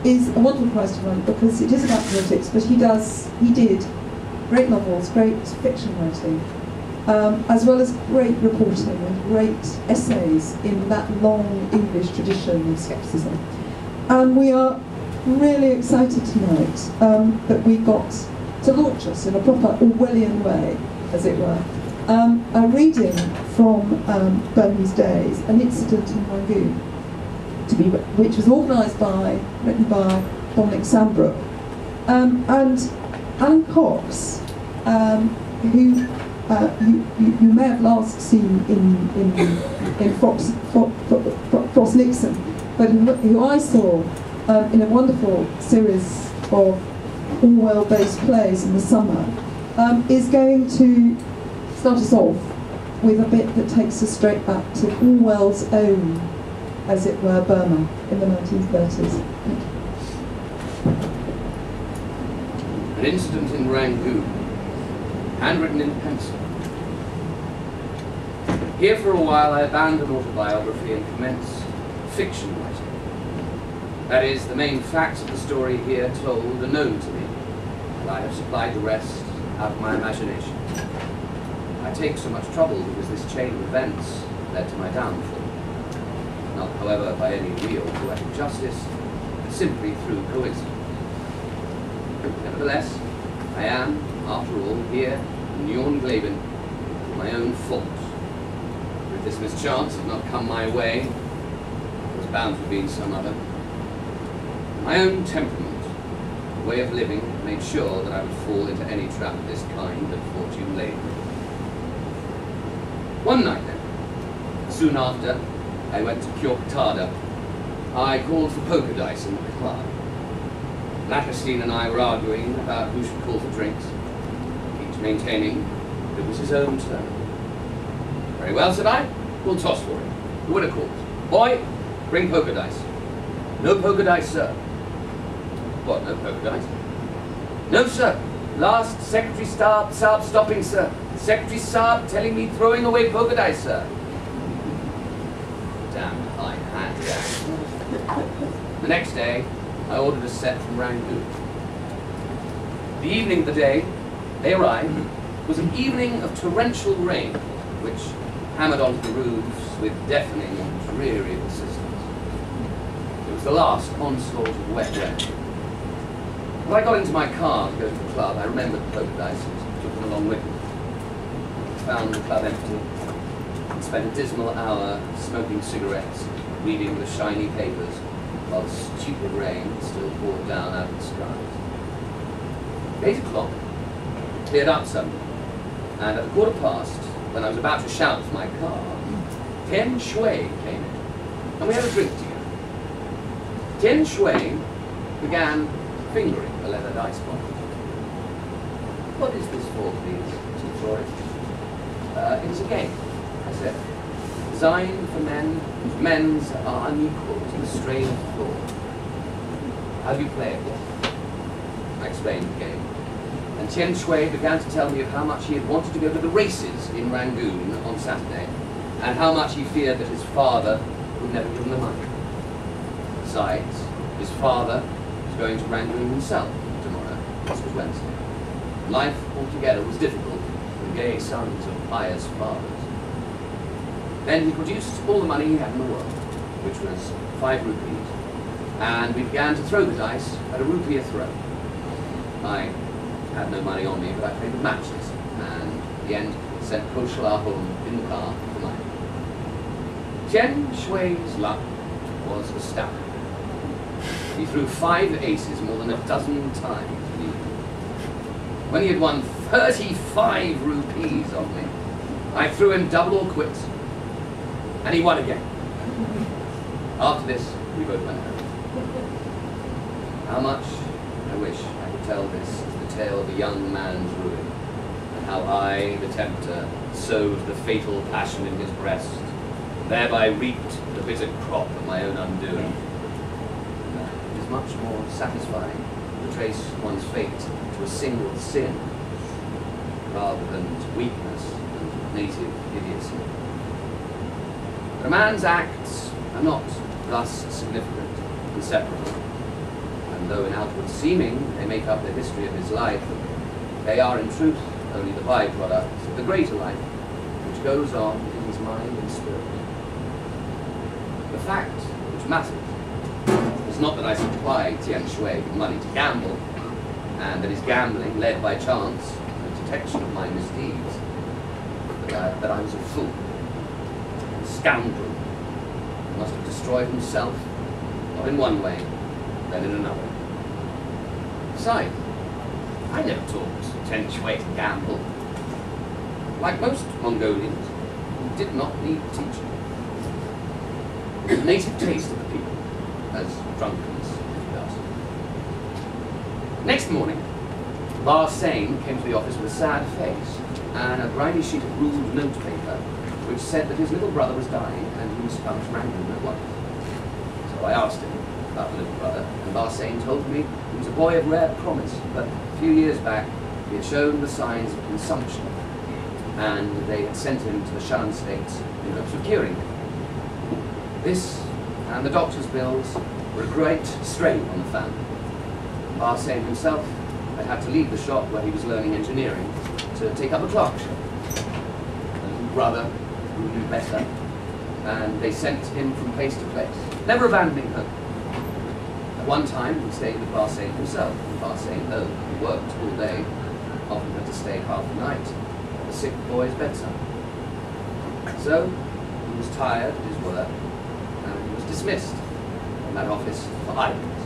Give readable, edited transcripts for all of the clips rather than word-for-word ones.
is a wonderful prize to run because it is about politics, but he did great novels, great fiction writing, as well as great reporting and great essays in that long English tradition of skepticism. And we are really excited tonight that we got to launch us in a proper Orwellian way, as it were, a reading from Burmese Days, an incident in Rangoon, which was written by Dominic Sandbrook, and Alan Cox, who you may have last seen in Frost Nixon, but who I saw in a wonderful series of Orwell-based plays in the summer, is going to start us off with a bit that takes us straight back to Orwell's own, as it were, Burma in the 1930s. An incident in Rangoon, handwritten in pencil. Here for a while I abandoned autobiography and commenced fiction writing. That is, the main facts of the story here told are known to me, and I have supplied the rest out of my imagination. I take so much trouble because this chain of events led to my downfall. Not, however, by any real poetic justice, but simply through coincidence. Nevertheless, I am, after all, here in Njorngleven for my own fault. If this mischance had not come my way, it was bound to have been some other. My own temperament, way of living, made sure that I would fall into any trap of this kind that fortune laid me. One night then, soon after I went to Kyorktada, I called for poker dice in the club. Lackerstein and I were arguing about who should call for drinks, each maintaining that it was his own turn. Very well, said I, we'll toss for it. Who would have called? Boy, bring poker dice. No poker dice, sir. What, no poker dice? No, sir. Last Secretary Saab stopping, sir. Secretary Saab telling me throwing away poker dice, sir. Damn high hand, damn. The next day, I ordered a set from Rangoon. The evening of the day they arrived was an evening of torrential rain, which hammered onto the roofs with deafening and dreary persistence. It was the last onslaught of wet rain. When I got into my car to go to the club, I remembered the poker dice and took them along with me. Found the club empty and spent a dismal hour smoking cigarettes, reading the shiny papers, while the stupid rain still poured down out of the skies. 8 o'clock cleared up suddenly, and at 1:15, when I was about to shout for my car, Tian Shui came in, and we had a drink together. Tian Shui began fingering the leather dice box. What is this for, please, Mr. Floyd? It is a game, I said, designed for men whose men's are unequal to the strain of thought. How do you play it? I explained the game. And Tian Shui began to tell me of how much he had wanted to go to the races in Rangoon on Saturday, and how much he feared that his father would never give him the money. Besides, his father was going to Rangoon himself tomorrow. This was Wednesday. Life altogether was difficult for the gay sons of pious fathers. Then he produced all the money he had in the world, which was 5 rupees, and we began to throw the dice at a rupee a throw. I had no money on me, but I played with matches, and in the end sent Koshla home in the car for money. Tian Shui's luck was astounding. He threw 5 aces more than a dozen times. When he had won 35 rupees off me, I threw him double or quits, and he won again. After this, we both went home. How much I wish I could tell this as the tale of a young man's ruin, and how I, the tempter, sowed the fatal passion in his breast, and thereby reaped the bitter crop of my own undoing. It is much more satisfying to trace one's fate to a single sin, rather than to weakness and native idiocy. But a man's acts are not thus significant and separable. though in outward seeming they make up the history of his life, they are in truth only the byproducts of the greater life which goes on in his mind and spirit. The fact which matters is not that I supply Tian Shui with money to gamble, and that his gambling led by chance the detection of my misdeeds, but that I was a fool, a scoundrel, who must have destroyed himself, not in one way, then in another. Besides, I never taught Tian Shui to gamble. Like most Mongolians, he did not need teaching. It was a native taste of the people, as drunkenness does. Next morning, Bar Sane came to the office with a sad face and a grimy sheet of ruled notepaper which said that his little brother was dying and he must come to Rangoon at once. So I asked him about the little brother, and Bar Sane told me he was a boy of rare promise, but a few years back he had shown the signs of consumption, and they had sent him to the Shan states in hopes of curing him. This and the doctor's bills were a great strain on the family. Bar Sane himself had had to leave the shop where he was learning engineering to take up a clerkship. A little brother who knew better, and they sent him from place to place, never abandoning home. At one time he stayed with Bar Sane himself, and Bar Sane, though he worked all day, often had to stay half the night at the sick boy's bedside. So he was tired at his work, and he was dismissed from that office for idleness.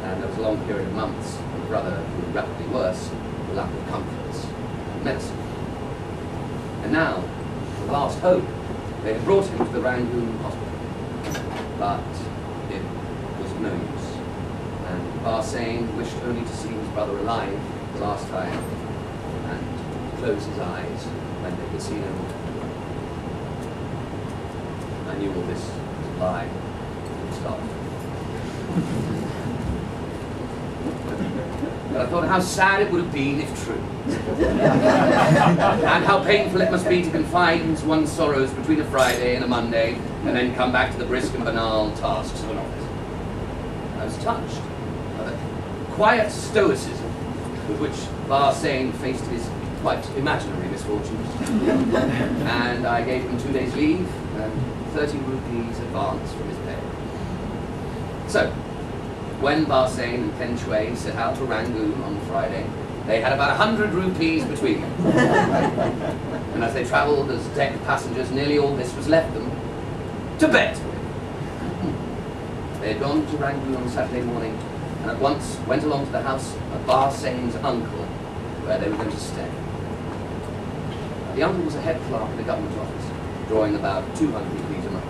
And there was a long period of months when the brother grew rapidly worse for lack of comforts and medicine. And now, the last hope, they had brought him to the Rangoon hospital. But it was of no use. And Bar Sane wished only to see his brother alive the last time and close his eyes when they could see no more. I knew all this was a lie from the start. But I thought how sad it would have been if true. And how painful it must be to confine one's sorrows between a Friday and a Monday, and then come back to the brisk and banal tasks of an office. I was touched by the quiet stoicism with which Bar Sane faced his quite imaginary misfortunes. And I gave him 2 days leave and 30 rupees advance from his pay. So, when Bar Sane and Tian Shui set out for Rangoon on Friday, they had about 100 rupees between them. And as they travelled as deck passengers, nearly all this was left them to bed. They had gone to Rangoon on Saturday morning and at once went along to the house of Bar Sane's uncle, where they were going to stay. The uncle was a head clerk in the government office, drawing about 200 rupees a month.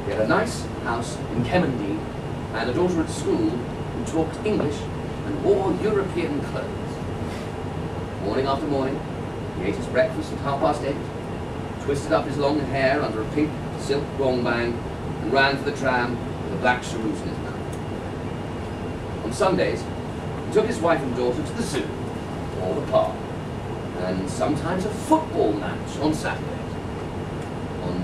He had a nice house in Kemendee and a daughter at school who talked English and wore European clothes. Morning after morning, he ate his breakfast at 8:30, twisted up his long hair under a pink silk gongbang, and ran for the tram with a black cheroot in his mouth. On Sundays, he took his wife and daughter to the zoo, or the park, and sometimes a football match on Saturdays. On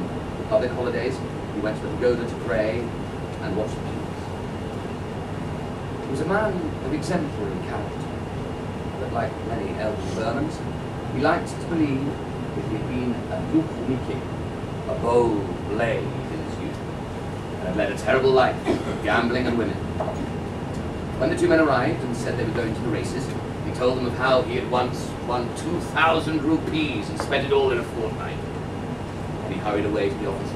public holidays, he went to the pagoda to pray and watch the pews. He was a man of exemplary character, but like many elderly Burmans, he liked to believe that he had been a yukmiki, a bold blade in his youth, and had led a terrible life of gambling and women. When the two men arrived and said they were going to the races, he told them of how he had once won 2,000 rupees and spent it all in a fortnight. And he hurried away to the office